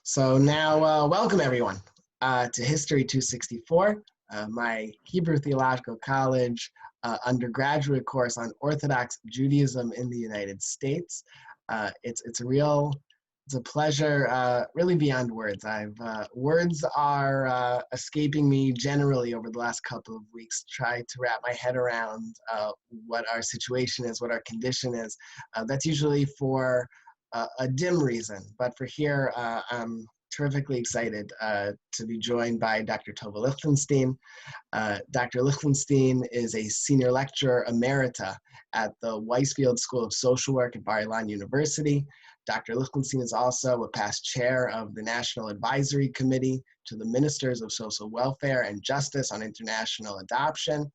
So now, welcome everyone to History 264, my Hebrew Theological College undergraduate course on Orthodox Judaism in the United States. It's a pleasure, really beyond words. Words are escaping me generally over the last couple of weeks. Try to wrap my head around what our situation is, what our condition is. That's usually for a dim reason, but for here, I'm terrifically excited to be joined by Dr. Tovah Lichtenstein. Dr. Lichtenstein is a senior lecturer emerita at the Weisfield School of Social Work at Bar-Ilan University. Dr. Lichtenstein is also a past chair of the National Advisory Committee to the Ministers of Social Welfare and Justice on International Adoption.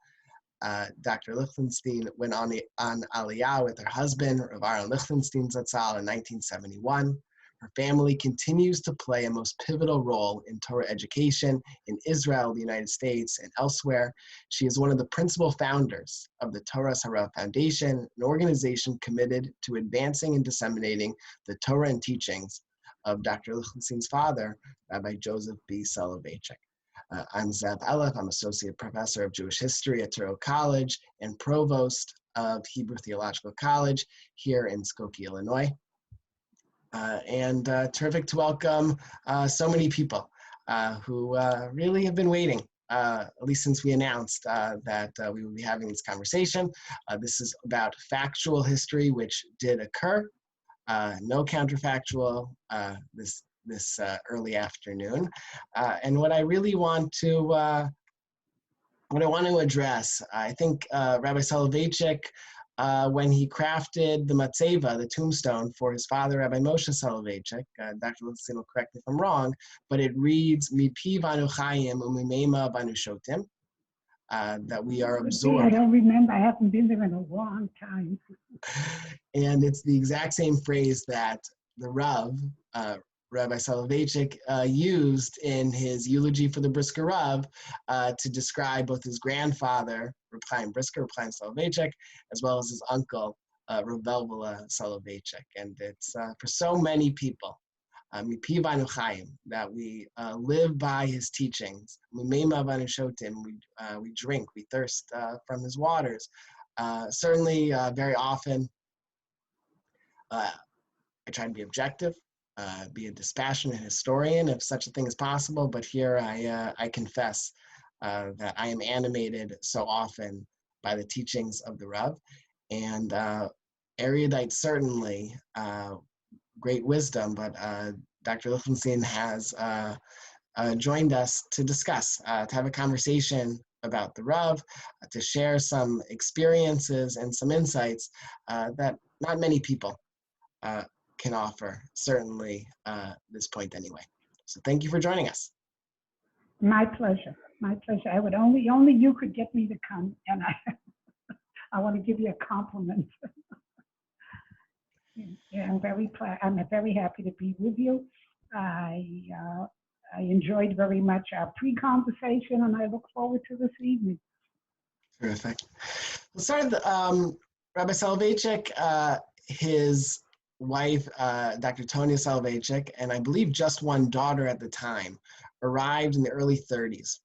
Dr. Lichtenstein went on Aliyah with her husband, Rav Lichtenstein Zatzal, in 1971. Her family continues to play a most pivotal role in Torah education in Israel, the United States, and elsewhere. She is one of the principal founders of the Torah Harav Foundation, an organization committed to advancing and disseminating the Torah and teachings of Dr. Lichtenstein's father, Rabbi Joseph B. Soloveitchik. I'm Zev Elef. I'm Associate Professor of Jewish History at Touro College and Provost of Hebrew Theological College here in Skokie, Illinois. And terrific to welcome so many people who really have been waiting, at least since we announced that we would be having this conversation. This is about factual history, which did occur, no counterfactual this early afternoon. And what I really want to, address, I think Rabbi Soloveitchik, when he crafted the matzeva, the tombstone for his father, Rabbi Moshe Soloveitchik, Dr. Lichtenstein will correct me if I'm wrong, but it reads, Mipi vanu chayim umimema vanu shotim, that we are absorbed. I don't remember, I haven't been there in a long time. And it's the exact same phrase that the Rav, Rabbi Soloveitchik, used in his eulogy for the Brisker Rav to describe both his grandfather, Reb Chaim Brisker, Reb Chaim Soloveitchik, as well as his uncle, Reb Velvela Soloveitchik. And it's for so many people, Mipi vanu chayim, that we live by his teachings. Mimema vanu shotim, we drink, we thirst from his waters. Certainly, very often, I try to be objective. Be a dispassionate historian if such a thing is possible, but here I confess that I am animated so often by the teachings of the Rav, and erudite certainly, great wisdom, but Dr. Lichtenstein has joined us to discuss, to have a conversation about the Rav, to share some experiences and some insights that not many people can offer, certainly this point anyway. So thank you for joining us. My pleasure, my pleasure. I would only you could get me to come, and I want to give you a compliment. Yeah, I'm very happy to be with you. I enjoyed very much our pre-conversation, and I look forward to this evening. Terrific. We'll start with Rabbi Soloveitchik, his wife, Dr. Tonya Soloveitchik, and I believe just one daughter at the time, arrived in the early 30s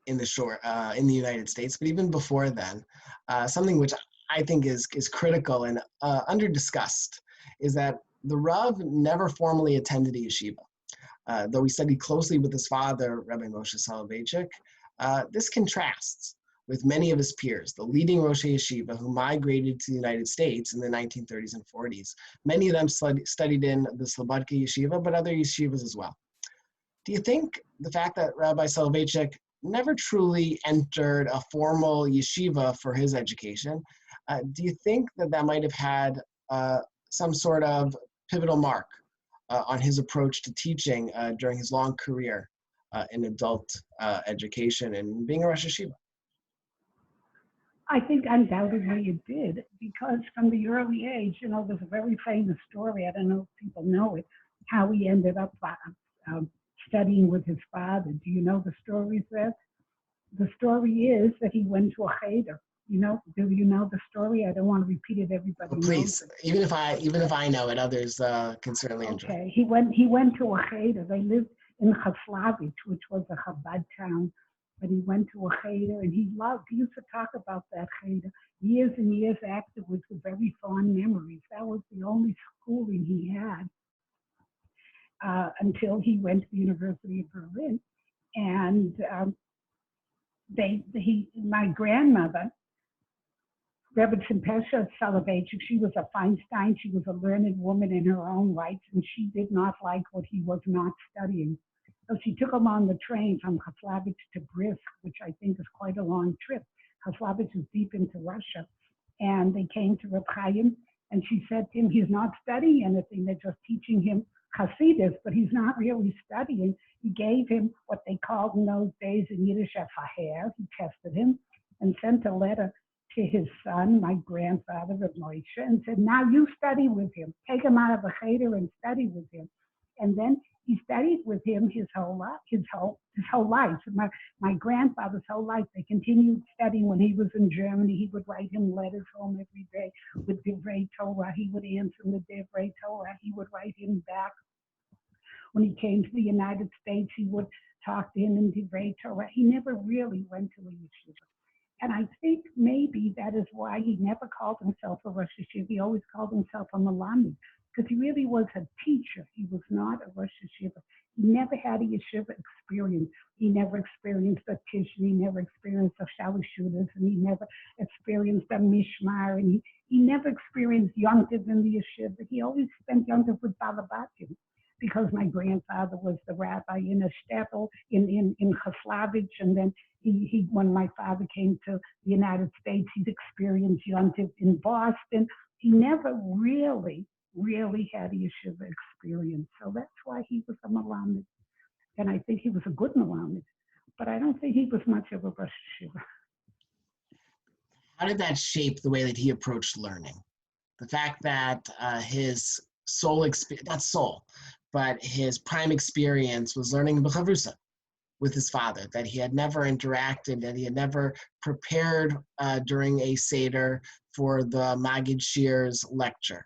in the United States. But even before then, something which I think is critical and under-discussed is that the Rav never formally attended a yeshiva. Though he studied closely with his father, Rabbi Moshe Soloveitchik, this contrasts with many of his peers, the leading Rosh Yeshiva who migrated to the United States in the 1930s and 40s. Many of them studied in the Slobodka Yeshiva, but other yeshivas as well. Do you think the fact that Rabbi Soloveitchik never truly entered a formal yeshiva for his education, do you think that might have had some sort of pivotal mark on his approach to teaching during his long career in adult education and being a Rosh Yeshiva? I think undoubtedly it did, because from the early age, there's a very famous story, I don't know if people know it, how he ended up studying with his father. Do you know the story, Seth? The story is that he went to a cheder Do you know the story? I don't want to repeat it. Everybody But knows. please, even if I know it, others can certainly enjoy. Okay, he went to a cheder. They lived in Chaslavich, which was a Chabad town, but he went to a cheder and he used to talk about that cheder years and years afterwards with very fond memories. That was the only schooling he had until he went to the University of Berlin. And my grandmother, Rebbetzin Pesha Soloveitchik, she was a Feinstein. She was a learned woman in her own rights, and she did not like what he was not studying. So she took him on the train from Chaslavich to Brisk, which I think is quite a long trip. Chaslavich is deep into Russia. And they came to Reb Chaim, and she said to him, he's not studying anything. They're just teaching him Hasidus, but he's not really studying. He gave him what they called in those days in Yiddish a faher. He tested him and sent a letter to his son, my grandfather, Reb Moshe, and said, now you study with him. Take him out of the cheder and study with him. And then he studied with him his whole life. My grandfather's whole life. They continued studying. When he was in Germany, he would write him letters home every day with Divrei Torah. He would answer with Divrei Torah. He would write him back. When he came to the United States, he would talk to him in Divrei Torah. He never really went to a yeshiva. And I think maybe that is why he never called himself a Rosh Yeshiva. He always called himself a Malamed, because he really was a teacher. He was not a Rosh Yeshiva. He never had a yeshiva experience. He never experienced a Tish, and he never experienced a Shalashudas, and he never experienced a Mishmar, and he never experienced Yontiv in the yeshiva. He always spent Yontiv with Balabatim, because my grandfather was the rabbi in a shtetl in Chaslavich, and then when my father came to the United States, he'd experienced Yontiv in Boston. He never really had a yeshiva experience. So that's why he was a Malamed. And I think he was a good Malamed. But I don't think he was much of a Rosh Yeshiva. How did that shape the way that he approached learning? The fact that his but his prime experience was learning B'chavrusa with his father, that he had never interacted, that he had never prepared during a Seder for the Magid Shir's lecture.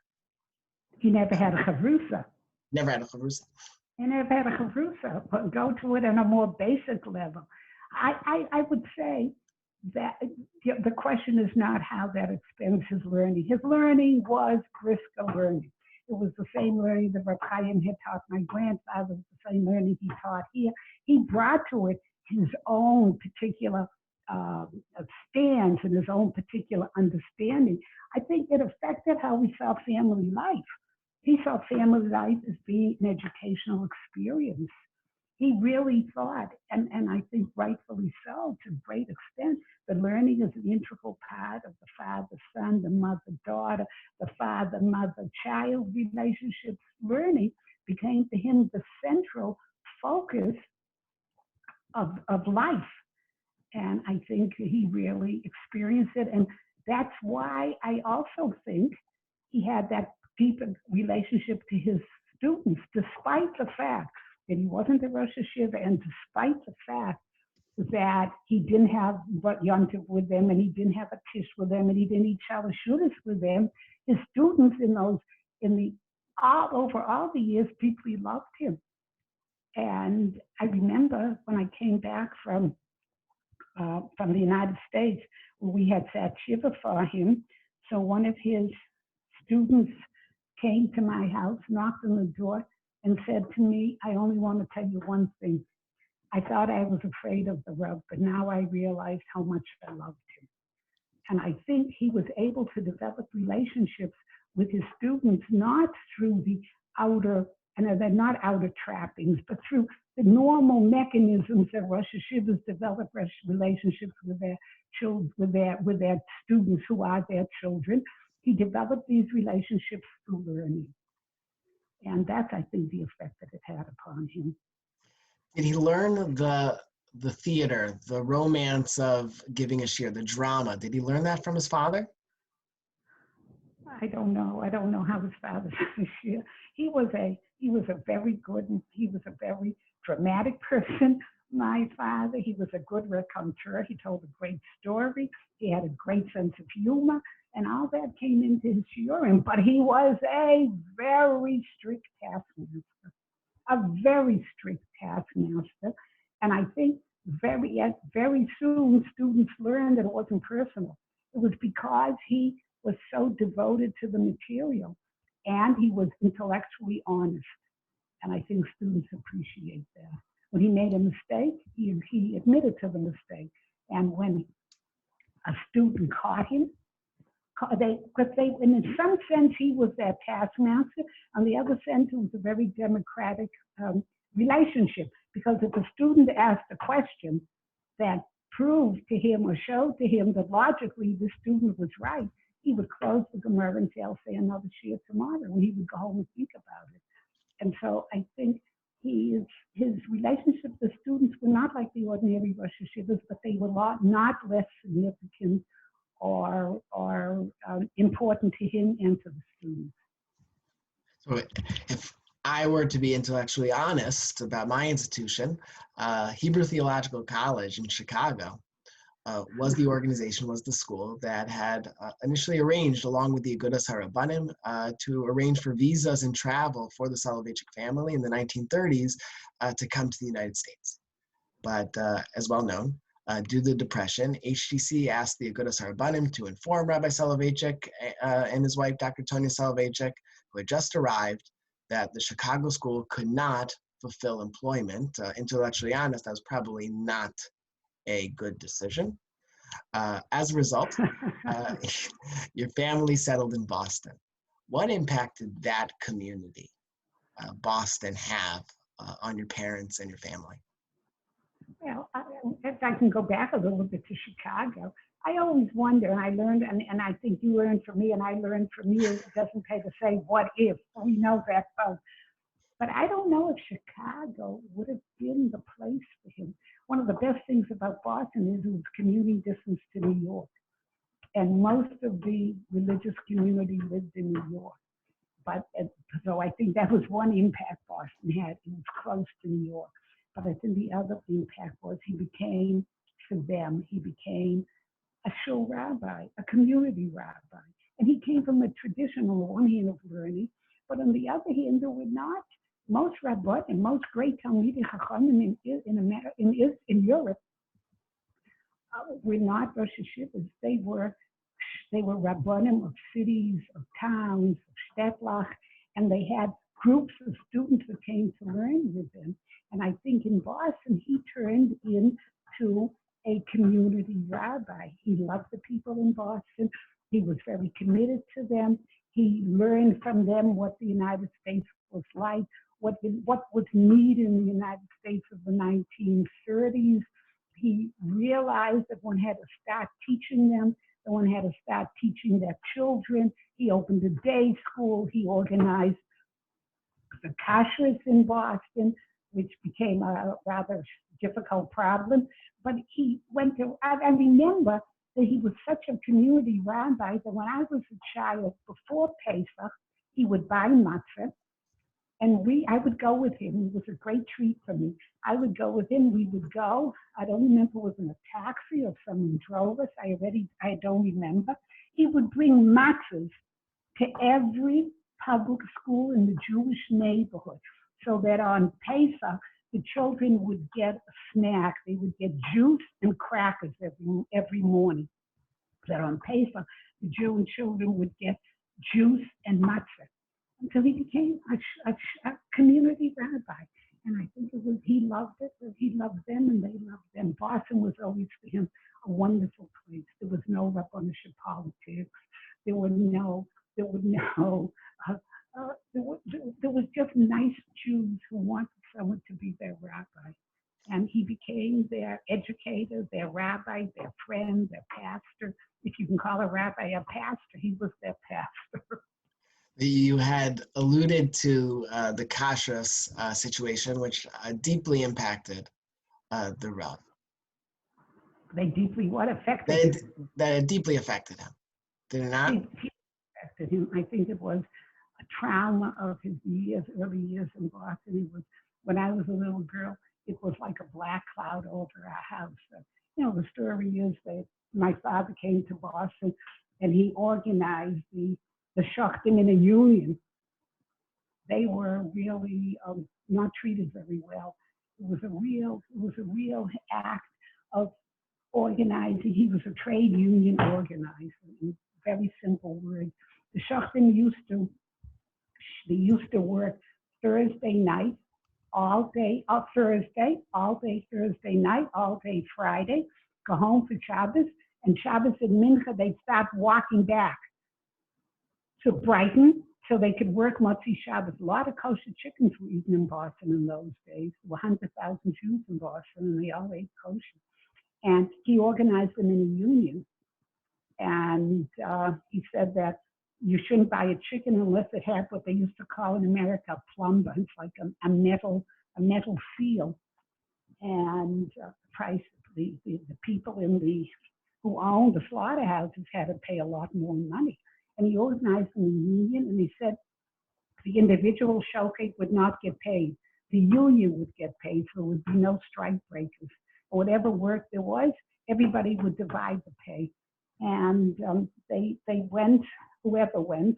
He never had a chavrusa. Never had a chavrusa. He never had a chavrusa, but go to it on a more basic level. I would say that the question is not how that extends his learning. His learning was brisker learning. It was the same learning that Reb Chaim had taught my grandfather, the same learning he taught here. He brought to it his own particular stance and his own particular understanding. I think it affected how we saw family life. He saw family life as being an educational experience. He really thought, and I think rightfully so, to a great extent, that learning is an integral part of the father-son, the mother-daughter, the father-mother-child relationships. Learning became to him the central focus of life. And I think he really experienced it. And that's why I also think he had that deep relationship to his students, despite the fact that he wasn't a Rosh Yeshiva, and despite the fact that he didn't have Yontiv with them, and he didn't have a Tish with them, and he didn't eat Shalashudas with them. His students over all the years, deeply loved him. And I remember when I came back from the United States, we had sat shiva for him. So one of his students came to my house, knocked on the door, and said to me, I only want to tell you one thing. I thought I was afraid of the Rav, but now I realized how much I loved him. And I think he was able to develop relationships with his students, not through the outer, and they're not outer trappings, but through the normal mechanisms that Rosh Yeshivas develop relationships with their children, with their students who are their children. He developed these relationships through learning. And that's, I think, the effect that it had upon him. Did he learn the theater, the romance of giving a shir, the drama? Did he learn that from his father? I don't know. I don't know how his father was shir. He was a very good, he was a very dramatic person My father, he was a good raconteur. He told a great story. He had a great sense of humor, and all that came into his shiurim. But he was a very strict taskmaster, a very strict taskmaster. And I think very soon students learned that it wasn't personal. It was because he was so devoted to the material and he was intellectually honest. And I think students appreciate that. When he made a mistake, he admitted to the mistake. And when a student caught him, and in some sense he was their taskmaster. On the other sense, it was a very democratic relationship, because if a student asked a question that proved to him or showed to him that logically the student was right, he would close the Gemara and say, "I'll say another shiur tomorrow," and he would go home and think about it. And so I think his relationship with students were not like the ordinary Rosh Hashivas, but they were not less significant or important to him and to the students. So if I were to be intellectually honest about my institution, Hebrew Theological College in Chicago was the school that had initially arranged, along with the Agudas HaRabbanim, to arrange for visas and travel for the Soloveitchik family in the 1930s to come to the United States. But as well known, due to the Depression, HTC asked the Agudas HaRabbanim to inform Rabbi Soloveitchik and his wife, Dr. Tonya Soloveitchik, who had just arrived, that the Chicago school could not fulfill employment. Intellectually honest, that was probably not a good decision. As a result, your family settled in Boston. What impact did that community, Boston, have on your parents and your family? Well, if I can go back a little bit to Chicago, I always wonder, and I learned, and I think you learned from me, and I learned from you, it doesn't pay to say what if, we know that both. But I don't know if Chicago would have been the place for him. One of the best things about Boston is it was commuting distance to New York. And most of the religious community lived in New York. But so I think that was one impact Boston had. It was close to New York. But I think the other impact was he became a shul rabbi, a community rabbi. And he came from a traditional one hand of learning, but on the other hand, there were not most rabbot and most great Talmidei Chachamim in Europe were not Rosh Hashivas. They were rabbonim of cities, of towns, of shtetl, and they had groups of students that came to learn with them. And I think in Boston, he turned into a community rabbi. He loved the people in Boston. He was very committed to them. He learned from them what the United States was like, what was needed in the United States of the 1930s. He realized that one had to start teaching them, that one had to start teaching their children. He opened a day school. He organized the kashrus in Boston, which became a rather difficult problem. But he went to, I remember that he was such a community rabbi that when I was a child, before Pesach, he would buy matzah, and I would go with him. It was a great treat for me. I would go with him. We would go. I don't remember if it was in a taxi or someone drove us. I don't remember. He would bring matzahs to every public school in the Jewish neighborhood, so that on Pesach, the children would get a snack. They would get juice and crackers every morning. That on Pesach, the Jewish children would get juice and matzah. Until he became a community rabbi. And I think he loved it, he loved them, and they loved them. Boston was always for him a wonderful place. There was no rabbinic politics. There was just nice Jews who wanted someone to be their rabbi. And he became their educator, their rabbi, their friend, their pastor. If you can call a rabbi a pastor, he was their pastor. You had alluded to the kashrus situation, which deeply impacted the Rav. They deeply affected him? That it deeply affected him. Did it not? It affected him. I think it was a trauma of his early years in Boston. It was when I was a little girl. it was like a black cloud over our house. The story is that my father came to Boston and he organized the Shachtim in a union. They were really not treated very well. It was a real act of organizing. He was a trade union organizer. In very simple words. The Shachtim used to work Thursday night, all day Thursday night, all day Friday, go home for Shabbos, and Shabbos and Mincha, they'd start walking back to Brighton so they could work Motzi Shabbos. A lot of kosher chickens were eaten in Boston in those days. There were 100,000 Jews in Boston, and they all ate kosher. And he organized them in a union. And he said that you shouldn't buy a chicken unless it had what they used to call in America a plumber. It's like a metal seal. And the people who owned the slaughterhouses had to pay a lot more money. And he organized a union, and he said the individual shochet would not get paid. The union would get paid, so there would be no strike breakers. Or whatever work there was, everybody would divide the pay. And whoever went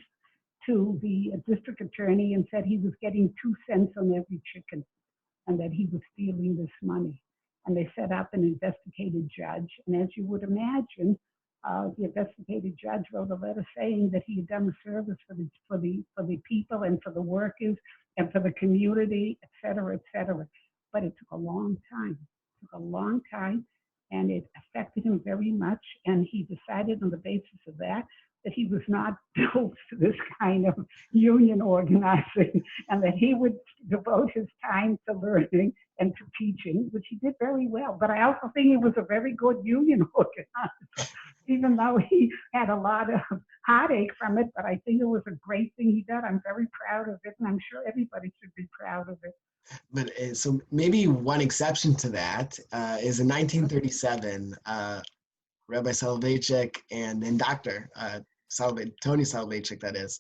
to the district attorney and said he was getting 2 cents on every chicken and that he was stealing this money. And they set up an investigative judge. And as you would imagine, the investigative judge wrote a letter saying that he had done a service for the people and for the workers and for the community, et cetera, et cetera. But it took a long time. And it affected him very much. And he decided on the basis of that he was not built to this kind of union organizing, and that he would devote his time to learning and to teaching, which he did very well. But I also think he was a very good union organizer, even though he had a lot of heartache from it. But I think it was a great thing he did. I'm very proud of it, and I'm sure everybody should be proud of it. But so maybe one exception to that is in 1937, Rabbi Soloveitchik and Dr. Tony Soloveitchik, that is,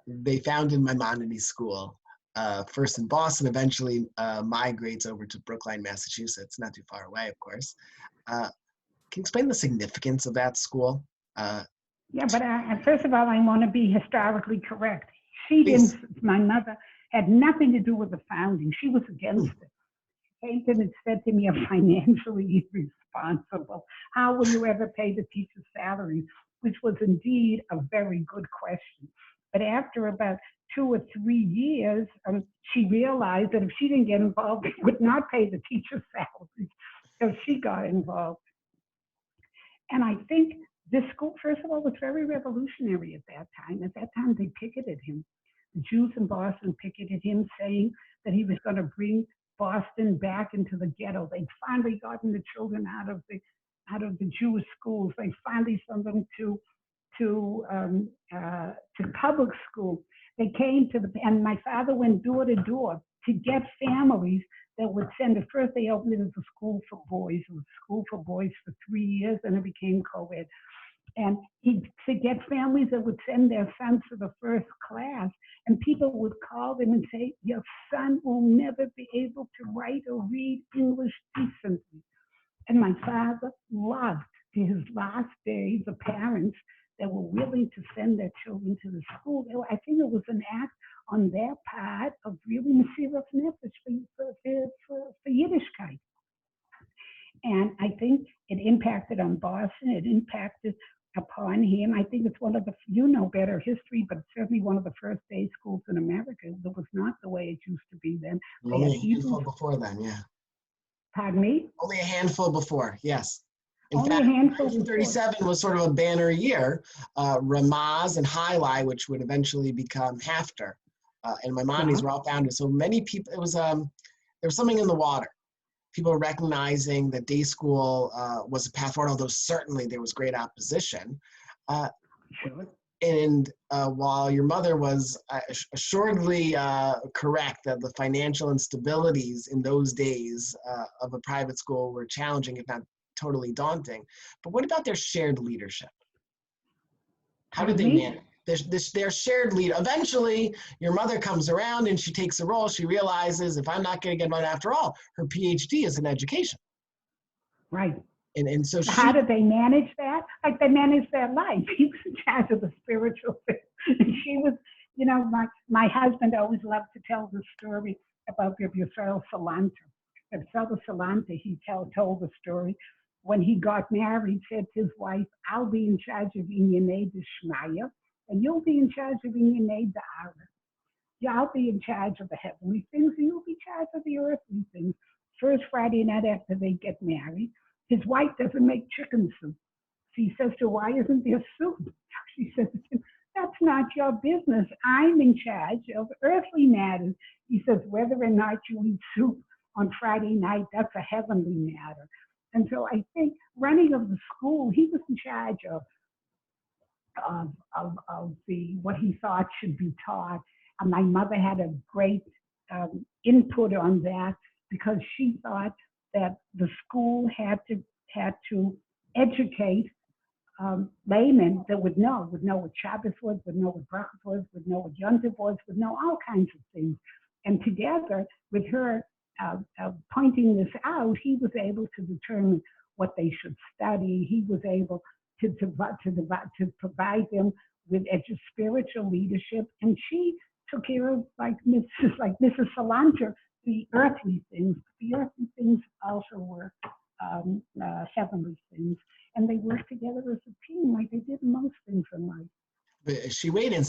they founded Maimonides School, first in Boston, eventually migrates over to Brookline, Massachusetts, not too far away, of course. Can you explain the significance of that school? Yeah, but first of all, I want to be historically correct. My mother had nothing to do with the founding. She was against it. Came to me and said to me, "I'm financially irresponsible. How will you ever pay the teachers' salaries?" Which was indeed a very good question. But after about 2 or 3 years, she realized that if she didn't get involved, they would not pay the teachers' salaries. So she got involved. And I think this school, first of all, was very revolutionary at that time. At that time, they picketed him. The Jews in Boston picketed him, saying that he was going to bring Boston back into the ghetto. They'd finally gotten the children out of the Jewish schools. They finally sent them to public school. They came and my father went door to door to get families that would send it. First, they opened it as a school for boys. It was a school for boys for 3 years, and it became co-ed. And to get families that would send their sons to the first class, and people would call them and say, "Your son will never be able to write or read English decently." And my father loved, to his last days, the parents that were willing to send their children to the school. I think it was an act on their part of really Mesiras Nefesh for Yiddishkeit. And I think it impacted on Boston. It impacted upon him. I think it's one of the, better history, but certainly one of the first day schools in America. That was not the way it used to be then. Only a handful before then, yeah. Pardon me? Only a handful before, yes. In Only fact, a handful 1937 before. Was sort of a banner year. Ramaz and High which would eventually become Hafter, and Maimonides were all founded. So many people, there was something in the water. People recognizing that day school was a path forward, although certainly there was great opposition. Sure. And while your mother was assuredly correct that the financial instabilities in those days of a private school were challenging, if not totally daunting, but what about their shared leadership? How did they manage? their shared lead. Eventually, your mother comes around and she takes a role. She realizes, if I'm not going to get one, after all, her PhD is in education. Right. And so how did they manage that? Like they managed their life. He was in charge of the spiritual thing. And she was, my husband always loved to tell the story about the Yisrael Salanter. And Father Salanter, he told the story when he got married, said to his wife, I'll be in charge of Inyanei the Shmaya, and you'll be in charge of Inyanei the Ara. Yeah, I'll be in charge of the heavenly things, and you'll be in charge of the earthly things. First Friday night after they get married, his wife doesn't make chicken soup. He says to her, why isn't there soup? She says, that's not your business. I'm in charge of earthly matters. He says, whether or not you eat soup on Friday night, that's a heavenly matter. And so I think running of the school, he was in charge of the what he thought should be taught. And my mother had a great input on that because she thought that the school had to educate laymen that would know what Shabbos was, would know what Brachos was, would know what Yom Tov was, would know all kinds of things. And together with her pointing this out, he was able to determine what they should study. He was able to provide them with spiritual leadership. And she took care of, like Mrs. Salanter, the earthly things. The earthly things also were heavenly things. And they worked together as a team like they did most things in life. But she weighed in.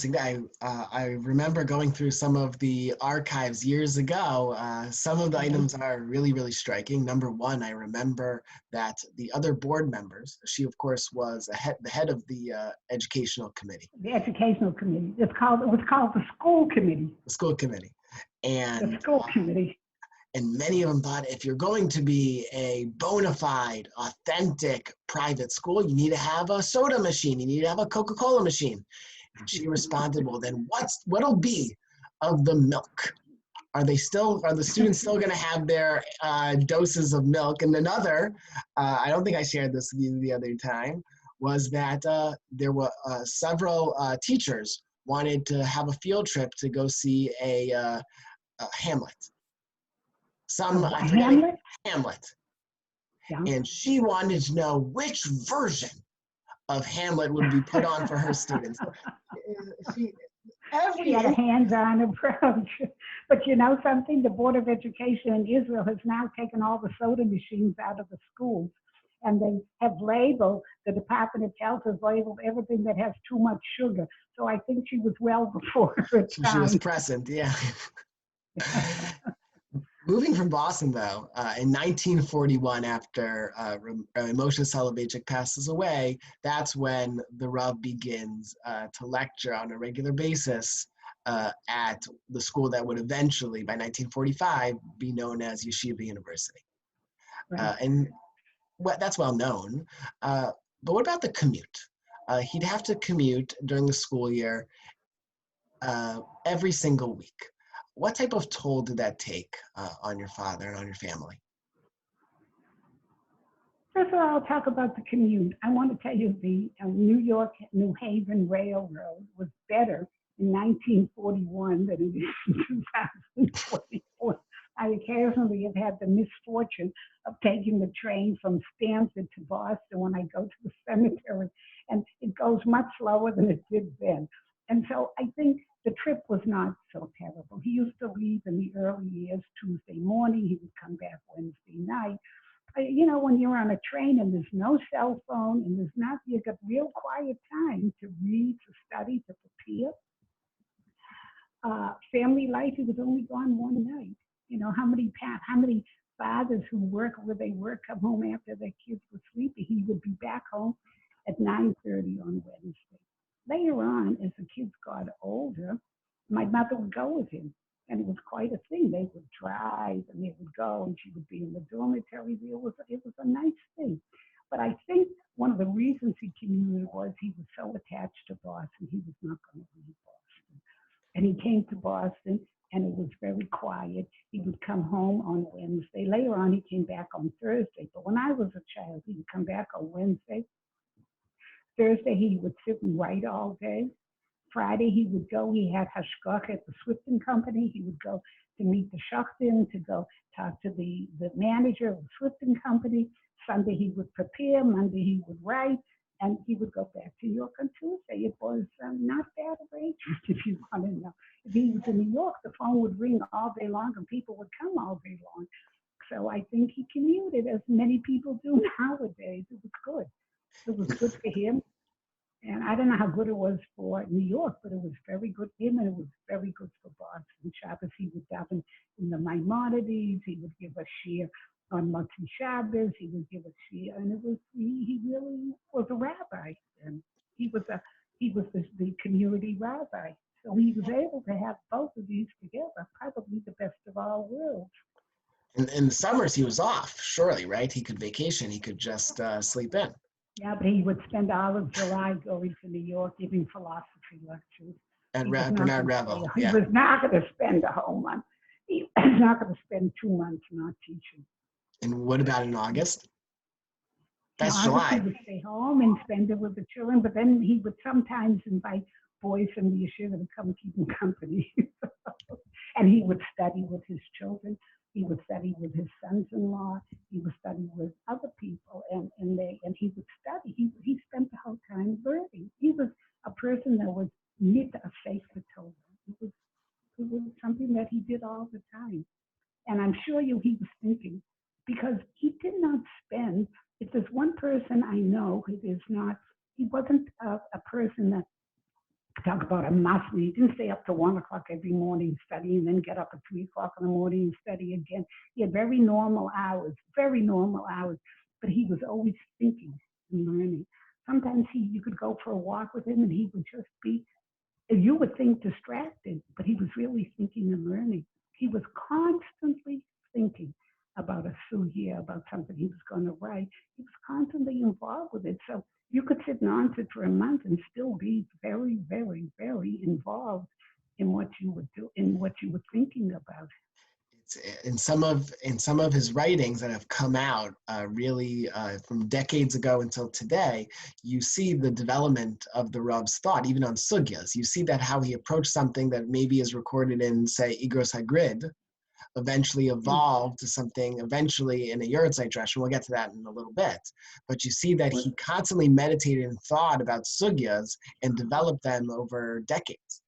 I remember going through some of the archives years ago. Some of the items are really, really striking. Number one, I remember that the other board members, she of course was the head of the educational committee. The educational committee. It was called the school committee. The school committee. And the school committee. And many of them thought if you're going to be a bona fide, authentic private school, you need to have a soda machine. You need to have a Coca-Cola machine. And she responded, well, then what'll be of the milk? Are the students still going to have their doses of milk? And another, I don't think I shared this with you the other time, was that there were several teachers wanted to have a field trip to go see a Hamlet. Hamlet? Hamlet. Yeah. And she wanted to know which version of Hamlet would be put on for her students. She had a hands-on approach. But you know something? The Board of Education in Israel has now taken all the soda machines out of the schools. And they have labeled, the Department of Health has labeled everything that has too much sugar. So I think she was well before her time. She was present, yeah. Moving from Boston, though, in 1941, after Moshe Soloveitchik passes away, that's when the Rav begins to lecture on a regular basis at the school that would eventually, by 1945, be known as Yeshiva University. Right. And that's well known. But what about the commute? He'd have to commute during the school year every single week. What type of toll did that take on your father and on your family? First of all, I'll talk about the commute. I want to tell you the New York-New Haven Railroad was better in 1941 than it is in 2024. I occasionally have had the misfortune of taking the train from Stamford to Boston when I go to the cemetery, and it goes much slower than it did then. And so I think the trip was not so terrible. He used to leave in the early years, Tuesday morning. He would come back Wednesday night. You know, when you're on a train and there's no cell phone and you got real quiet time to read, to study, to prepare. Family life, he was only gone one night. You know, how many fathers who work where they work come home after their kids were sleeping? He would be back home at 9:30 on Wednesday. Later on, as the kids got older, my mother would go with him. And it was quite a thing. They would drive and they would go and she would be in the dormitory. It was a nice thing. But I think one of the reasons he commuted was he was so attached to Boston, he was not going to leave Boston. And he came to Boston and it was very quiet. He would come home on Wednesday. Later on, he came back on Thursday. But when I was a child, he would come back on Wednesday. Thursday, he would sit and write all day. Friday he would go, he had hashgach at the Swifton Company. He would go to meet the shachtim, to go talk to the manager of the Swifton Company. Sunday he would prepare, Monday he would write, and he would go back to New York on Tuesday. It was not that arrangement, if you want to know. If he was in New York, the phone would ring all day long and people would come all day long. So I think he commuted as many people do nowadays. It was good. It was good for him. And I don't know how good it was for New York, but it was very good for him, and it was very good for Boston. Shabbos, he would daven in the Maimonides. He would give a shir on Motzei Shabbos. He would give a shir, and it was he really was a rabbi. And he was the community rabbi. So he was able to have both of these together, probably the best of all worlds. In the summers, he was off, surely, right? He could vacation. He could just sleep in. Yeah, but he would spend all of July going to New York giving philosophy lectures. At Bernard Revel, He was not going to spend a whole month. He was not going to spend 2 months not teaching. And what about in August? That's August, July. he would stay home and spend it with the children, but then he would sometimes invite boys from the yeshiva to come keep him company. And he would study with his children. He would study with his sons-in-law. He would study with other people, and he would study. He spent the whole time learning. He was a person that was knit a faith with Torah. It was something that he did all the time. And I'm sure he was thinking, because he did not spend, if there's one person I know who is not, he wasn't a person that, talk about a master. He didn't stay up to 1 o'clock every morning studying and then get up at 3 o'clock in the morning and study again. He had very normal hours, but he was always thinking and learning. Sometimes you could go for a walk with him and he would just be, you would think distracted, but he was really thinking and learning. He was constantly thinking about a sugya, about something he was going to write. He was constantly involved with it. So you could sit and answer for a month and still be very, very, very involved in what you would do, in what you were thinking about. It's in some of his writings that have come out really from decades ago until today, you see the development of the Rav's thought, even on sugyas. You see that how he approached something that maybe is recorded in, say, Igros Hagrid, eventually evolved to something eventually in a Yurtzeit Drush, and we'll get to that in a little bit. But you see that he constantly meditated and thought about sugyas and developed them over decades.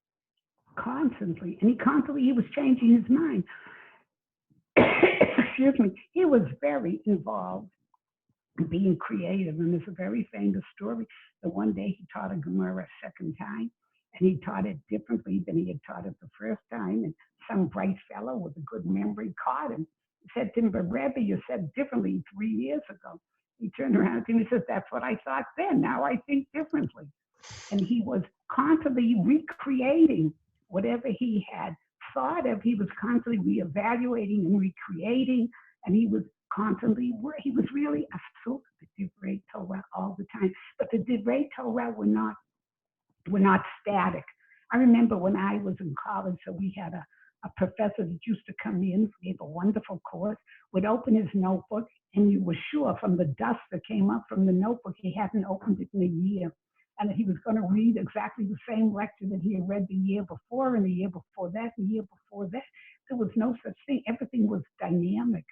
Constantly. And he was changing his mind. Excuse me. He was very involved in being creative. And there's a very famous story that one day he taught a Gemara a second time, and he taught it differently than he had taught it the first time. And some bright fellow with a good memory caught him. He said to him, "But Rebbe, you said differently 3 years ago." He turned around to him and he says, "That's what I thought then. Now I think differently." And he was constantly recreating whatever he had thought of. He was constantly reevaluating and recreating, and he was really a sook the Divrei Torah all the time. But the Divrei Torah were not static. I remember when I was in college, so we had a professor that used to come in, gave a wonderful course, would open his notebook, and you were sure from the dust that came up from the notebook, he hadn't opened it in a year, and that he was going to read exactly the same lecture that he had read the year before, and the year before that, and the year before that. There was no such thing. Everything was dynamic.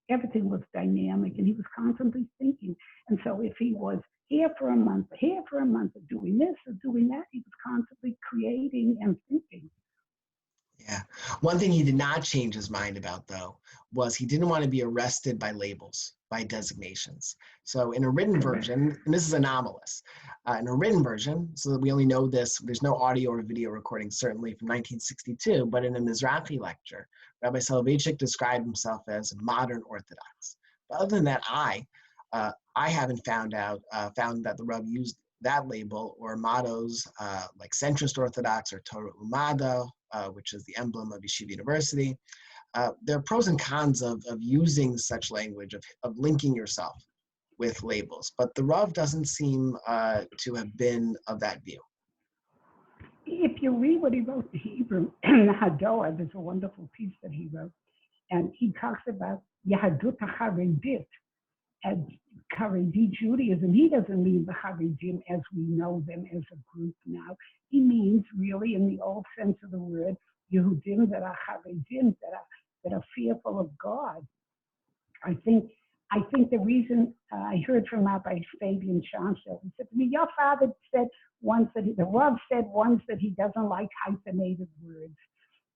And he was constantly thinking. And so if he was here for a month, doing this or doing that, he was constantly creating and thinking. Yeah. One thing he did not change his mind about, though, was he didn't want to be arrested by labels, by designations. So in a written version, and this is anomalous, in a written version, so that we only know this, there's no audio or video recording, certainly from 1962, but in a Mizrahi lecture, Rabbi Soloveitchik described himself as modern Orthodox. But other than that, I haven't found that the Rav used that label or mottos like centrist Orthodox or Torah Umada, which is the emblem of Yeshiva University. There are pros and cons of using such language, of linking yourself with labels, but the Rav doesn't seem to have been of that view. If you read what he wrote in Hebrew, in the Hadoah, there's a wonderful piece that he wrote, and he talks about Yahadut HaCharedit as Haredi Judaism, he doesn't mean the Haredim as we know them as a group now. He means really, in the old sense of the word, Yehudim that are Haredim, that are fearful of God. I think the reason I heard from Rabbi Fabian Schonfeld, he said to me, your father said once that the Rav said once that he doesn't like hyphenated words.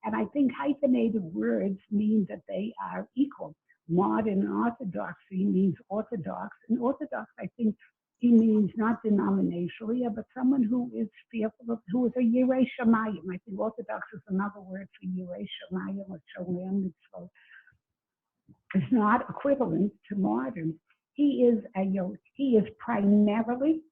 And I think hyphenated words mean that they are equal. Modern orthodoxy means orthodox. And orthodox, I think, he means not denominationally, but someone who is fearful of, who is a Yirei Shamayim. I think orthodox is another word for Yirei Shamayim or Sholem Mitzvot. It's not equivalent to modern. He is primarily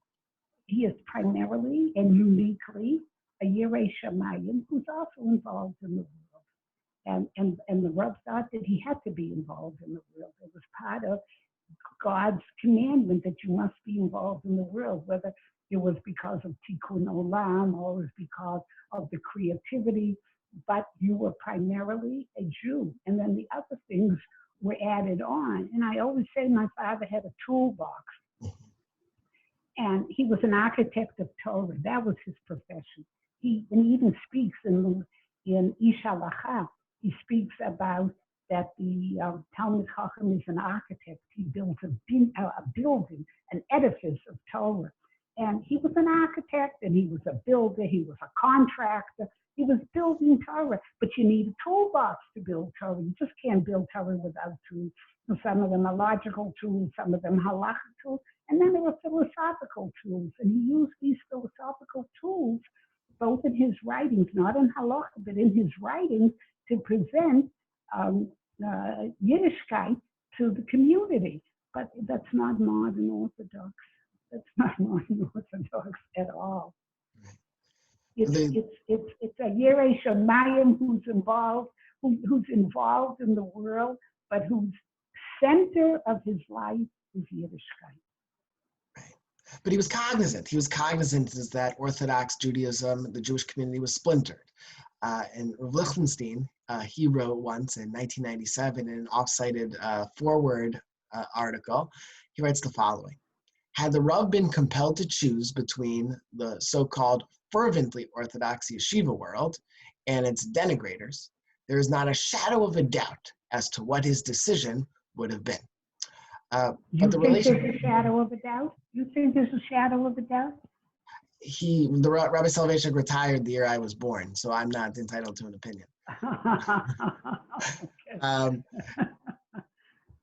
and uniquely a Yirei Shamayim who's also involved in the world. And the Rav thought that he had to be involved in the world. It was part of God's commandment that you must be involved in the world, whether it was because of Tikkun Olam or it was because of the creativity, but you were primarily a Jew. And then the other things were added on. And I always say my father had a toolbox. And he was an architect of Torah. That was his profession. And he even speaks in Ish Halacha. He speaks about that the Talmud Chacham is an architect. He built a building, an edifice of Torah. And he was an architect, and he was a builder, he was a contractor. He was building Torah, but you need a toolbox to build Torah. You just can't build Torah without tools. So some of them are logical tools, some of them halachic tools, and then there were philosophical tools. And he used these philosophical tools, both in his writings, not in halacha, but in his writings, to present Yiddishkeit to the community. But that's not modern Orthodox. That's not modern Orthodox at all. It's a Yirei Shamayim who's involved in the world, but whose center of his life is Yiddishkeit. Right. But he was cognizant. He was cognizant that Orthodox Judaism, the Jewish community, was splintered. And Rav Lichtenstein, he wrote once in 1997 in an off-cited forward article, he writes the following. Had the Rav been compelled to choose between the so-called fervently Orthodox Yeshiva world and its denigrators, there is not a shadow of a doubt as to what his decision would have been. You think there's a shadow of a doubt? You think there's a shadow of a doubt? The Rabbi Soloveitchik retired the year I was born, so I'm not entitled to an opinion.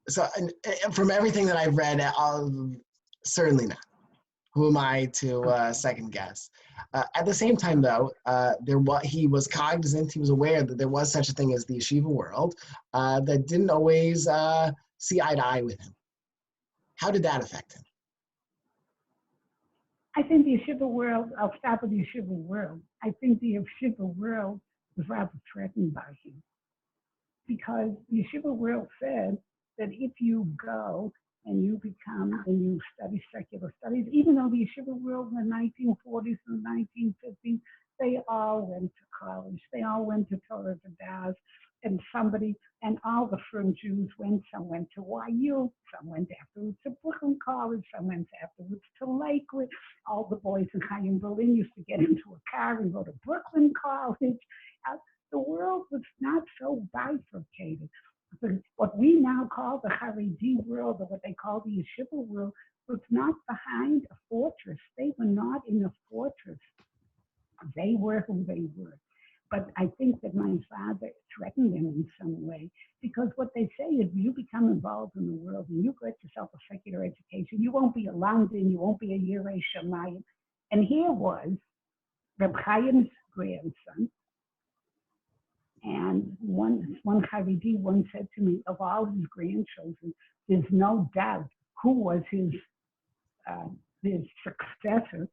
So and from everything that I've read, certainly not. Who am I to second guess? At the same time, though, he was cognizant, he was aware that there was such a thing as the yeshiva world that didn't always see eye to eye with him. How did that affect him? I think the yeshiva world, I'll start with the yeshiva world. I think the yeshiva world was rather threatened by him because the yeshiva world said that if you go and you study secular studies, even though the yeshiva world in the 1940s and 1950s, they all went to college, they all went to Torah Vodaas, and all the frum Jews went. Some went to YU, some went afterwards to Brooklyn College, some went afterwards to Lakewood. All the boys in Chaim Berlin used to get into a car and go to Brooklyn College. The world was not so bifurcated. What we now call the Haredi world, or what they call the Yeshiva world, was not behind a fortress. They were not in a fortress. They were who they were. But I think that my father threatened them in some way, because what they say is you become involved in the world and you get yourself a secular education, you won't be a London, you won't be a Yirei Shamayim. And here was Reb Chaim's grandson, and one Haredi once said to me, of all his grandchildren, there's no doubt who was his successor,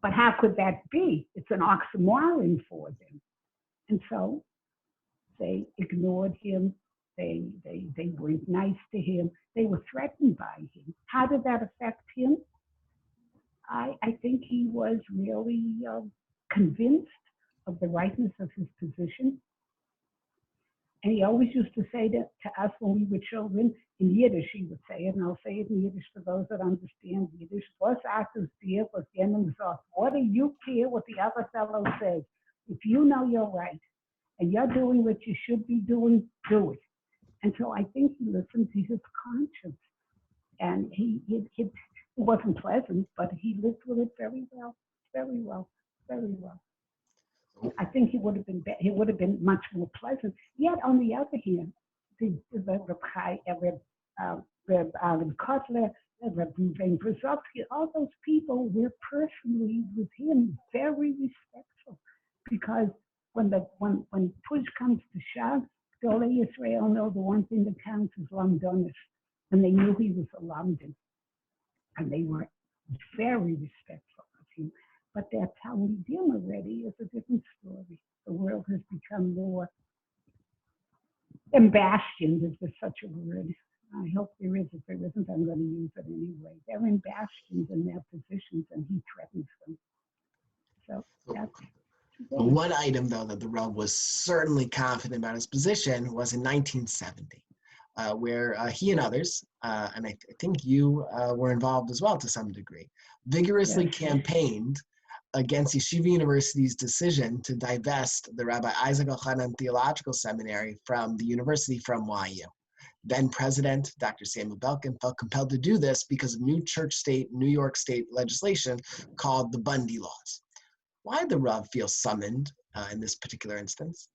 but how could that be? It's an oxymoron for them. And so they ignored him. They weren't nice to him. They were threatened by him. How did that affect him? I think he was really convinced of the rightness of his position. And he always used to say to us when we were children, in Yiddish he would say it, and I'll say it in Yiddish for those that understand Yiddish. Was actors dir, was jenem sagt. What do you care what the other fellow says? If you know you're right, and you're doing what you should be doing, do it. And so I think he listened to his conscience. And it wasn't pleasant, but he lived with it very well, very well, very well. I think he would have been much more pleasant. Yet on the other hand, the Reb Alan Kotler, Reb Ruven Brzezowski, all those people were personally with him very respectful, because when push comes to shove, Dolei Israel know the one thing that counts is lamdonis, and they knew he was a lamdan, and they were very respectful of him. But that's how we deal already is a different story. The world has become more embastioned, if there's such a word. I hope there is. If there isn't, I'm going to use it anyway. They're embastioned in their positions, and he threatens them. So that's one item, though, that the Rav was certainly confident about his position was in 1970, where he and others, and I think you were involved as well to some degree, vigorously campaigned against Yeshiva University's decision to divest the Rabbi Isaac Elchanan Theological Seminary from the university from YU. Then President Dr. Samuel Belkin felt compelled to do this because of new New York State legislation called the Bundy Laws. Why did the Rav feel summoned in this particular instance?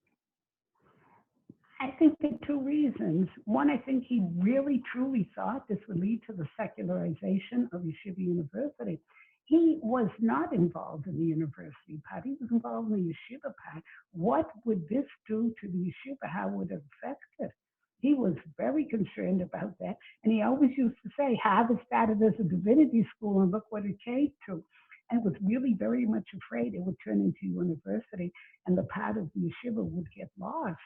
I think there are two reasons. One, I think he really truly thought this would lead to the secularization of Yeshiva University. He was not involved in the university part. He was involved in the yeshiva part. What would this do to the yeshiva? How would it affect it? He was very concerned about that. And he always used to say, Harvard started as a divinity school, and look what it came to. And was really very much afraid it would turn into university, and the part of the yeshiva would get lost.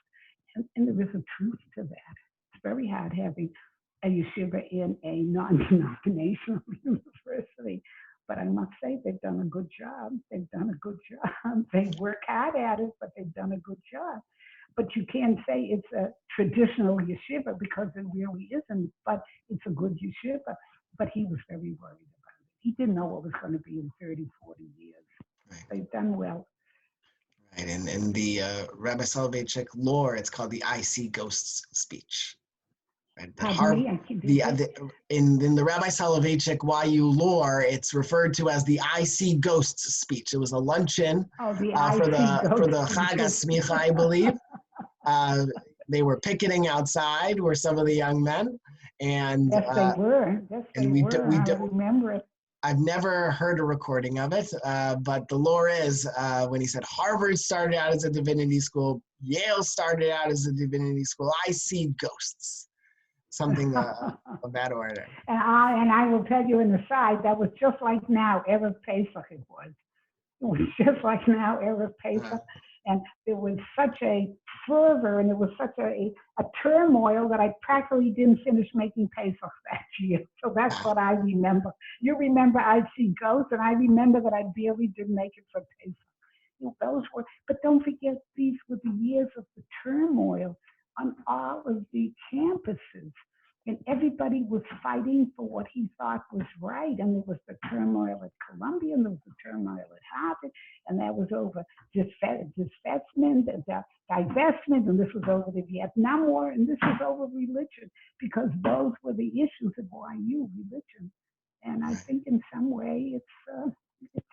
And there is a truth to that. It's very hard having a yeshiva in a non-denominational university. But I must say they've done a good job. They've done a good job. They work hard at it, but they've done a good job. But you can't say it's a traditional yeshiva because it really isn't, but it's a good yeshiva. But he was very worried about it. He didn't know what was going to be in 30, 40 years. Right. They've done well. Right, and in the Rabbi Soloveitchik lore, it's called the I See Ghosts speech. Right? In the Rabbi Soloveitchik YU lore, it's referred to as the I See Ghosts speech. It was a luncheon for the Chag HaSmicha, I believe. They were picketing outside, were some of the young men, and yes, they were. Yes, they were. I remember it. I've never heard a recording of it, but the lore is when he said Harvard started out as a divinity school, Yale started out as a divinity school. I see ghosts. Something of that order. And I will tell you in the side, that was just like now, Erev Pesach it was. It was just like now, Erev Pesach. And there was such a fervor and there was such a turmoil that I practically didn't finish making Pesach that year. So that's what I remember. You remember I See Ghosts, and I remember that I barely didn't make it for Pesach. Those were, but don't forget, these were the years of the turmoil on all of the campuses. And everybody was fighting for what he thought was right. And there was the turmoil at Columbia, and there was the turmoil at Harvard, and that was over divestment, and this was over the Vietnam War, and this was over religion, because those were the issues of YU, religion. And I think in some way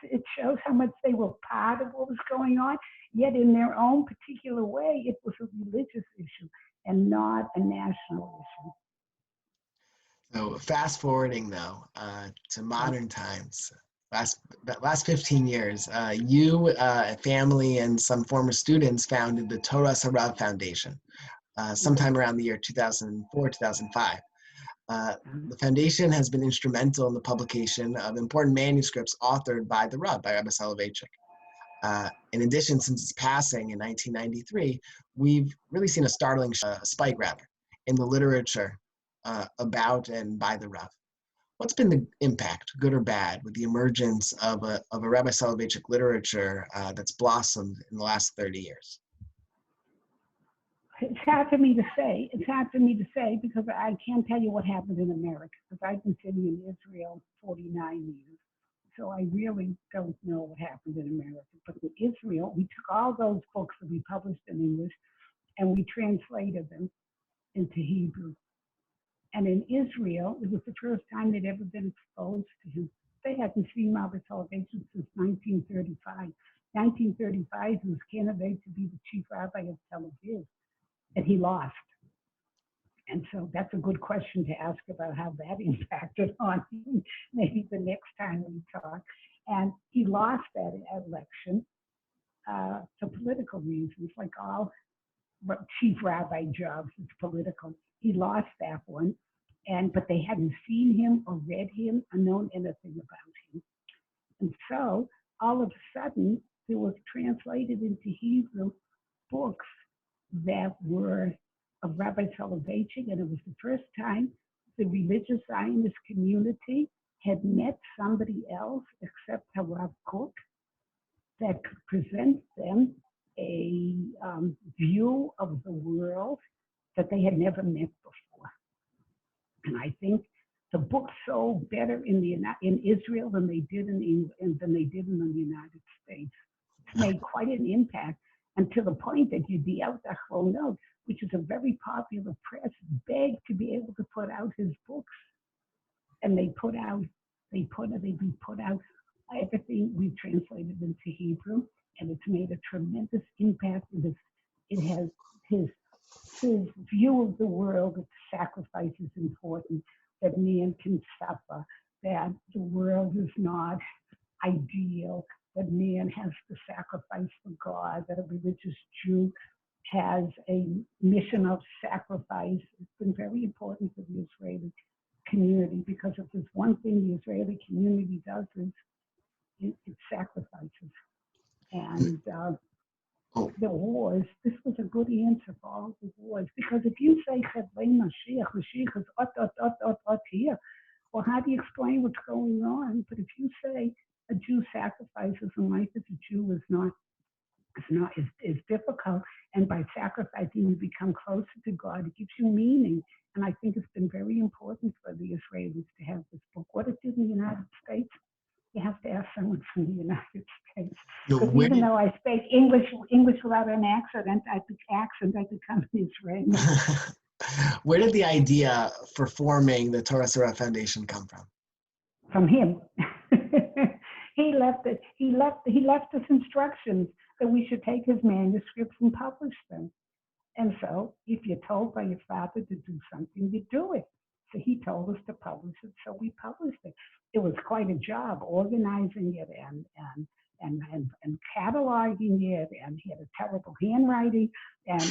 it shows how much they were part of what was going on, yet in their own particular way, it was a religious issue and not a national issue. So fast forwarding though to modern times, last 15 years, you, family, and some former students founded the Tovah Lichtenstein Foundation sometime around the year 2004, 2005. The foundation has been instrumental in the publication of important manuscripts authored by the Rav, by Rabbi Soloveitchik. In addition, since its passing in 1993, we've really seen a startling spike, in the literature about and by the Rav. What's been the impact, good or bad, with the emergence of a Rabbi Soloveitchik literature that's blossomed in the last 30 years? It's hard for me to say. It's hard for me to say because I can't tell you what happened in America because I've been sitting in Israel 49 years. So I really don't know what happened in America. But in Israel, we took all those books that we published in English and we translated them into Hebrew. And in Israel, it was the first time they'd ever been exposed to him. They hadn't seen Mabul television since 1935. 1935, he was candidate to be the chief rabbi of Tel Aviv, and he lost. And so that's a good question to ask about how that impacted on him, maybe the next time we talk. And he lost that election for political reasons, like all chief rabbi jobs, it's political. He lost that one, but they hadn't seen him or read him or known anything about him. And so all of a sudden, there was translated into Hebrew books that were of Rabbi Soloveitchik, and it was the first time the religious Zionist community had met somebody else except Harav Kook that could present them a view of the world that they had never met before. And I think the books sold better in Israel than they did in England, than they did in the United States. It's made quite an impact, and to the point that Yediot Achronot, which is a very popular press, begged to be able to put out his books, and they put out everything we translated into Hebrew, and it's made a tremendous impact. It has his view of the world, that sacrifice is important, that man can suffer, that the world is not ideal, that man has to sacrifice for God, that a religious Jew has a mission of sacrifice. It's been very important for the Israeli community because if there's one thing the Israeli community does is it sacrifices. And the wars, this was a good answer for all the wars, because if you say Mashiach is here, well, how do you explain what's going on? But if you say a Jew sacrifices and life as a Jew is difficult, and by sacrificing you become closer to God, it gives you meaning. And I think it's been very important for the Israelis to have this book. What it did in the United States, you have to ask someone from the United States. Because even though I speak English without an accent, I become an Israeli. Where did the idea for forming the Torah Surah Foundation come from? From him. He left us instructions that we should take his manuscripts and publish them. And so if you're told by your father to do something, you do it. So he told us to publish it, so we published it. It was quite a job organizing it and cataloging it, and he had a terrible handwriting and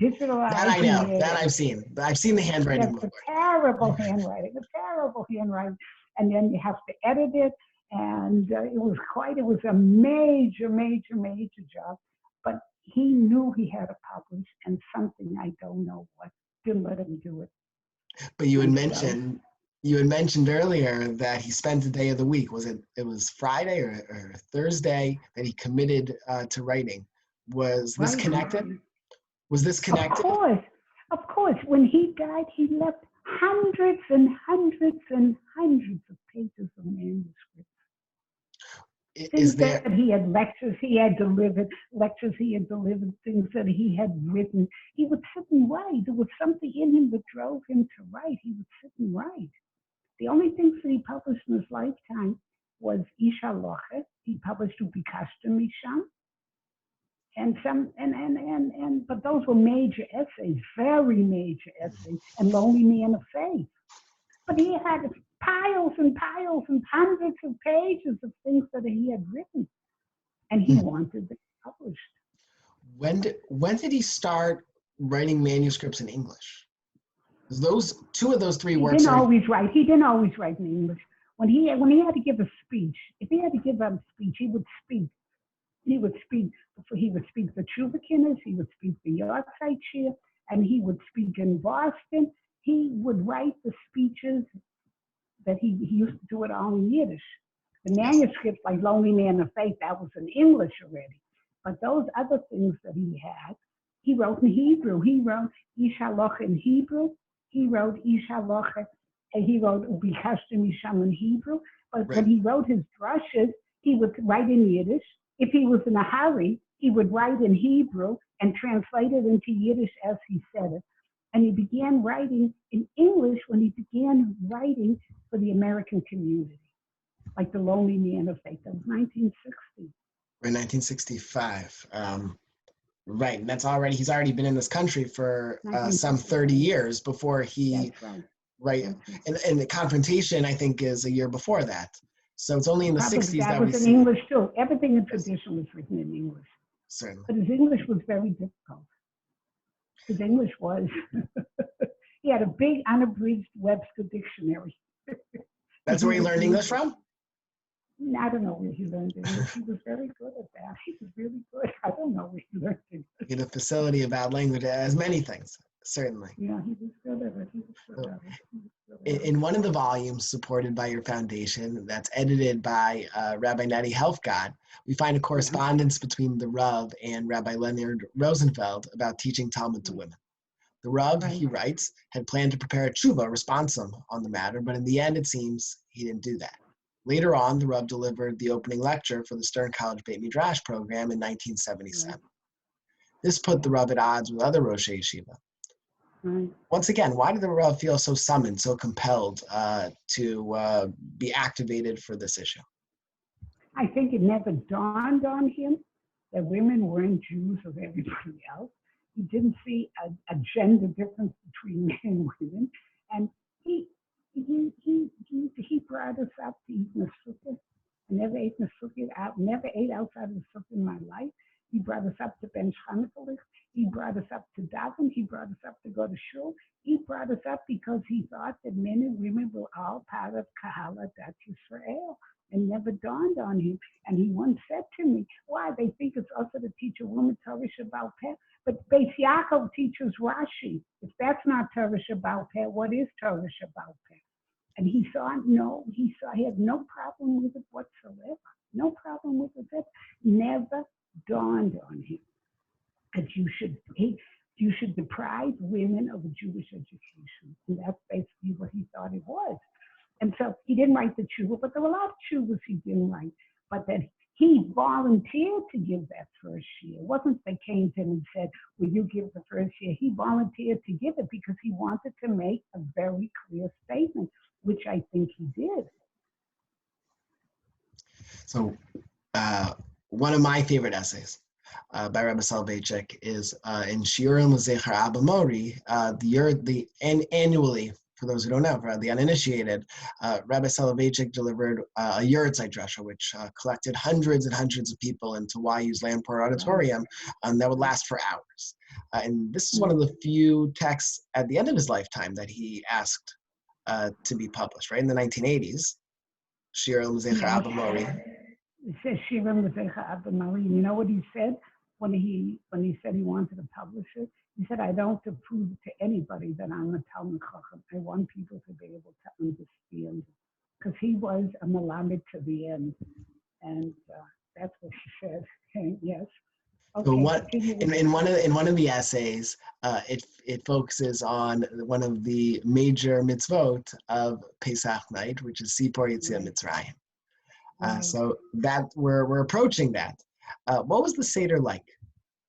digitalizing that I know, it. That I've seen the handwriting. It's a terrible handwriting, and then you have to edit it, and it was a major job. But he knew he had to publish, and something I don't know what didn't let him do it. But you had mentioned earlier that he spent a day of the week. It was Friday or Thursday that he committed to writing. Was this connected? Was this connected? Of course. When he died, he left hundreds and hundreds and hundreds of pages of manuscripts. That he had lectures he had delivered, things that he had written. He would sit and write. There was something in him that drove him to write. He would sit and write. The only things that he published in his lifetime was Ish Halacha. He published Ubikashta Misham, but those were major essays, very major essays, and Lonely Man of Faith. But he had piles and piles and hundreds of pages of things that he had written, and he wanted them published. When did he start writing manuscripts in English? Two of those three works. He didn't always write in English. When he had to give a speech, if he had to give a speech, he would speak. He would speak the Tshuva Kinners, he would speak the Yortzeit Shir, and he would speak in Boston. He would write the speeches that he used to do it all in Yiddish. The manuscripts, like Lonely Man of Faith, that was in English already. But those other things that he had, he wrote in Hebrew. He wrote Ish Halacha in Hebrew. He wrote Ish Halacha, and he wrote Ubikashta Misham in Hebrew. But when he wrote his drushes, he would write in Yiddish. If he was in a hurry, he would write in Hebrew and translate it into Yiddish as he said it. And he began writing in English when he began writing for the American community, like The Lonely Man of Faith. That was 1960. In 1965. Right, and he's already been in this country for some 30 years before he, right, and the Confrontation, I think, is a year before that. So it's only in the 60s that we see. That was in English too. Everything in tradition was written in English. Certainly. But his English was very difficult. His English was, he had a big unabridged Webster dictionary. That's where he learned English from? I don't know where he learned English. He was very good at that. He was really good. I don't know where he learned English. He had a facility about language, as many things, certainly. Yeah, he was good at it. In one of the volumes supported by your foundation that's edited by Rabbi Natty Helfgott, we find a correspondence between the Rav and Rabbi Leonard Rosenfeld about teaching Talmud to women. The Rav, he writes, had planned to prepare a tshuva responsum on the matter, but in the end, it seems he didn't do that. Later on, the Rav delivered the opening lecture for the Stern College Beit Midrash program in 1977. This put the Rav at odds with other Rosh Yeshiva. Once again, why did the Rav feel so summoned, so compelled to be activated for this issue? I think it never dawned on him that women weren't Jews as everybody else. He didn't see a gender difference between men and women, and he brought us up to eat Nesukah. I never ate Nesukah out, never ate outside of the sukkah in my life. He brought us up to Ben Shchanekelich. He brought us up to daven. He brought us up to go to shul. He brought us up because he thought that men and women were all part of Kahala Dat Yisrael. And never dawned on him. And he once said to me, why, they think it's also to teach a woman Torah Shabbat Peh, but Beis Yaakov teaches Rashi. If that's not Torah Shabbat Peh, what is Torah Shabbat Peh? And he had no problem with it whatsoever. No problem with it. Never dawned on him that you should deprive women of a Jewish education. And that's basically what he thought it was. And so he didn't write the tshuva, but there were a lot of tshuvas he didn't write. But that he volunteered to give that first year. It wasn't they came to him and said, will you give the first year? He volunteered to give it because he wanted to make a very clear statement, which I think he did. So one of my favorite essays by Rabbi Soloveitchik is in Shiurim L'Zecher Abba Mori, annually, for those who don't know, for the uninitiated, Rabbi Soloveitchik delivered a Yurtzeit Drasha, which collected hundreds and hundreds of people into YU's Lamport Auditorium that would last for hours. And this is one of the few texts at the end of his lifetime that he asked to be published, right, in the 1980s. Shiurim L'Zecher Abba Mori. It says Shiurim L'Zecher Abba Mori. You know what he said when he said he wanted to publish it? He said, I don't have to prove to anybody that I'm a Talmud Chacham. I want people to be able to understand. Because he was a Melamed to the end. And that's what he said. Okay, yes. Okay, so in one of the essays, it focuses on one of the major mitzvot of Pesach night, which is Sipor Yetziat Mitzrayim. So that we're approaching that. What was the Seder like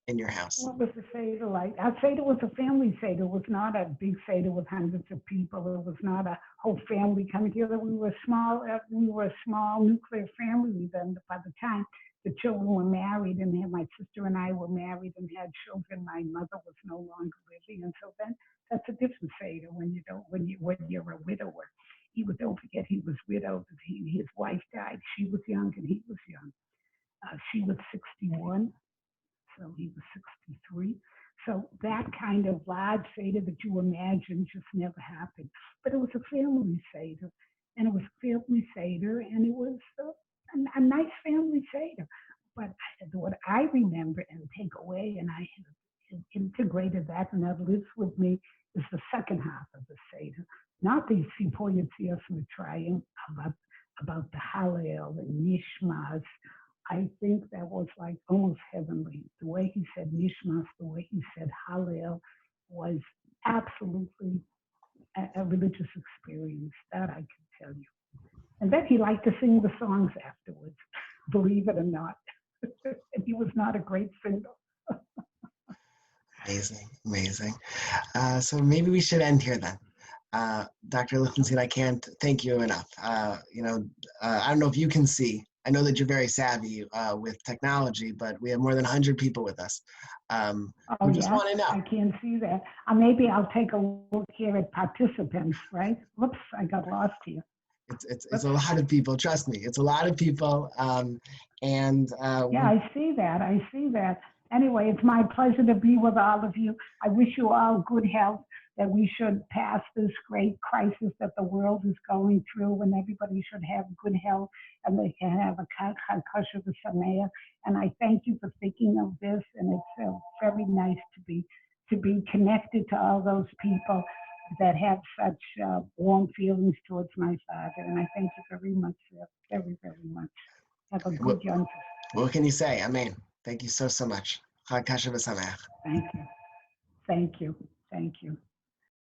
in your house? What was the Seder like? Our Seder was a family Seder. It was not a big Seder with hundreds of people. It was not a whole family coming together. We were a small nuclear family then. By the time the children were married, and my sister and I were married and had children, my mother was no longer living, and so then that's a different Seder when you're a widower. Don't forget he was widowed. His wife died. She was young and he was young. She was 61. So he was 63. So that kind of large Seder that you imagine just never happened. But it was a family Seder. And it was a nice family Seder. But what I remember and take away, and I have integrated that and that lives with me, is the second half of the Seder. Not the Sipor Yetziat Mitzrayim about the Hallel and Nishmas. I think that was like almost heavenly. The way he said Nishmas, the way he said Hallel was absolutely a religious experience. That I can tell you. And then he liked to sing the songs afterwards, believe it or not. And he was not a great singer. Amazing, amazing. So maybe we should end here then. Dr. Lichtenstein, I can't thank you enough. I don't know if you can see. I know that you're very savvy with technology, but we have more than 100 people with us. Oh, We just yeah, want to know. I can't see that. Maybe I'll take a look here at participants, right? Whoops, I got lost here. It's a lot of people. Trust me, it's a lot of people. Yeah, I see that. I see that. Anyway, it's my pleasure to be with all of you. I wish you all good health, that we should pass this great crisis that the world is going through, and everybody should have good health, and they can have a kosher v'sameach. And I thank you for thinking of this, and it's very nice to be connected to all those people that have such warm feelings towards my father. And I thank you very much, very, very much. Have a good Yom Tov. What can you say? Amen. Thank you so much. Chag Kasher v'sameach. Thank you. Thank you. Thank you.